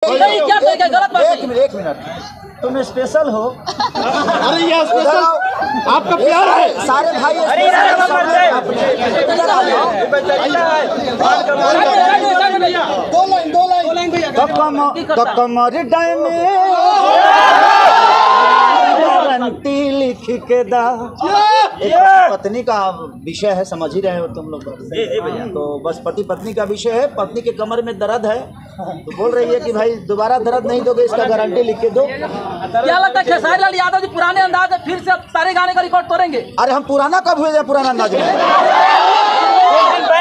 एक मिनट, तुम स्पेशल हो। अरे ये स्पेशल आपका प्यार है। सारे भाई दो लाइन तो कमर डायम गारंटी लिख के दा। एक पत्नी का विषय है, समझ ही रहे हो तुम लोग। तो बस पति पत्नी का विषय है। पत्नी के कमर में दर्द है तो बोल रही है कि भाई दोबारा दर्द नहीं दोगे, इसका गारंटी लिख के दो। क्या लगता है खेसारी लाल यादव जी पुराने अंदाज में फिर से सारे गाने का रिकॉर्ड तोड़ेंगे? अरे हम पुराना कब हुए, पुराना अंदाज में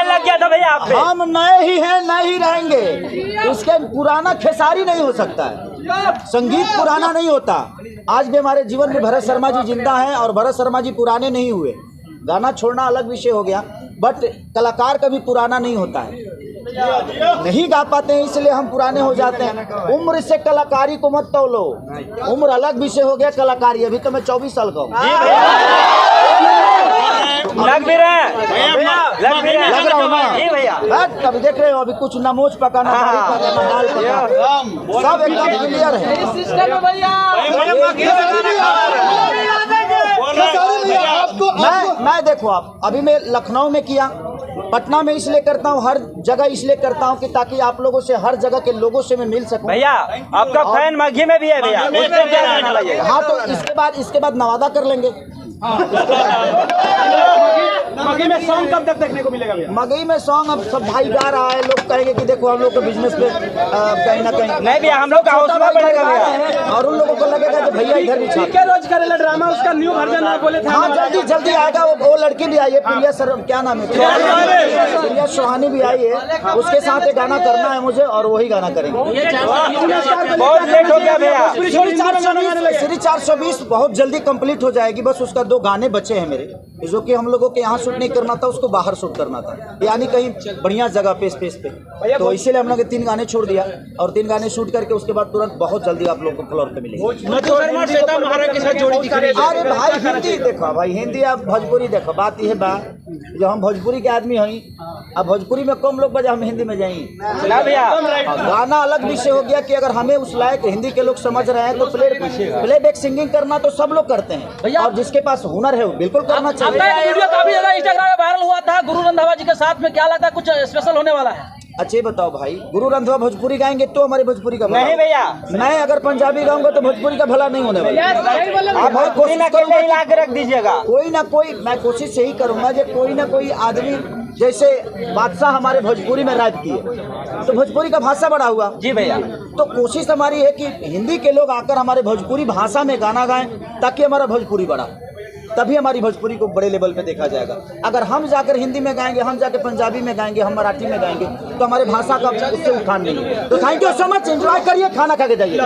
लग गया था भैया आप पे। हम नए ही हैं, नए ही रहेंगे। उसके पुराना खेसारी नहीं हो सकता है, संगीत पुराना नहीं होता। आज भी हमारे जीवन में भरत शर्मा जी जिंदा हैं और भरत शर्मा जी पुराने नहीं हुए। गाना छोड़ना अलग विषय हो गया, बट कलाकार कभी पुराना नहीं होता है। नहीं गा पाते हैं इसलिए हम पुराने हो जाते हैं। उम्र से कलाकारी को मत तौलो, उम्र अलग विषय हो गया, कलाकारी। अभी तो मैं 24 साल का हूँ। लग भी रहा है, लग रहा हूँ ना। तब देख रहे हो अभी कुछ नमोच पकाना, दाल पकाना, सब एकदम क्लियर है। मैं देखो, आप अभी मैं लखनऊ में किया, पटना में इसलिए करता हूँ, हर जगह इसलिए करता हूँ कि ताकि आप लोगों से, हर जगह के लोगों से मैं मिल सकूं। भैया आपका फैन माघी में भी है भैया। हाँ तो इसके बाद नवादा कर लेंगे। मगही में सॉन्ग कब तक देखने को मिलेगा भैया? मगही में सॉन्ग अब सब भाई गा रहा है, लोग कहेंगे कि देखो हम लोग को बिजनेस पे कहीं ना कहीं नहीं भैया, हम लोग का हौसला बढ़ेगा भैया। और उन लोगों को लगेगा कि भैया इधर भी के रोज करेला ड्रामा, उसका न्यू वर्जन आप बोले थे। हाँ जल्दी आएगा। वो लड़की भी आई है, प्रिया सर, क्या नाम है, प्रिया सोहानी भी आई है। उसके साथ एक गाना करना है मुझे और वही गाना करेंगे। बहुत लेट हो गया भैया। श्री 420 बहुत जल्दी कंप्लीट हो जाएगी। बस उसका 2 गाने बचे हैं मेरे, जो कि हम लोगों के यहाँ शूट नहीं करना था, उसको बाहर शूट करना था, यानी कहीं बढ़िया जगह पे, स्पेस पे। तो इसीलिए हम लोग 3 गाने छोड़ दिया और 3 गाने शूट करके उसके बाद तुरंत बहुत जल्दी आप लोग को फ्लोर पे मिलेंगे। अरे भाई हिंदी देखो, भाई हिंदी आप भोजपुरी देखो। बात यह बा जो हम भोजपुरी के आदमी हई, अब भोजपुरी में कम लोग बजा, हम हिंदी में जाएंगे। गाना अलग विषय हो गया कि अगर हमें उस लायक हिंदी के लोग समझ रहे हैं तो प्लेबैक सिंगिंग करना तो सब लोग करते हैं, और जिसके पास हुनर है वो बिल्कुल करना चाहिए। वीडियो काफी ज्यादा इंस्टाग्राम में वायरल हुआ था गुरु रंधावा जी के साथ में, क्या लगता है कुछ स्पेशल होने वाला है? अच्छा ये बताओ भाई, गुरु रंधावा भोजपुरी गाएंगे तो हमारे भोजपुरी का भला नहीं भैया। मैं अगर पंजाबी गाऊंगा तो भोजपुरी का भला नहीं होने वाला। आप बहुत कोशिश करूंगा, ला के रख दीजिएगा। कोई ना कोई, मैं कोशिश यही करूंगा कि कोई ना कोई आदमी, जैसे बादशाह हमारे भोजपुरी में राज किए तो भोजपुरी का भाषा बढ़ा हुआ। जी भैया। तो कोशिश हमारी है कि हिंदी के लोग आकर हमारे भोजपुरी भाषा में गाना गाएं ताकि हमारा भोजपुरी बढ़ा, तभी हमारी भोजपुरी को बड़े लेवल पे देखा जाएगा। अगर हम जाकर हिंदी में गाएंगे, हम जाकर पंजाबी में गाएंगे, हम मराठी में गाएंगे तो हमारे भाषा का उससे उठान नहीं है। तो thank you so much, enjoy करिए, खाना खा के जाइए।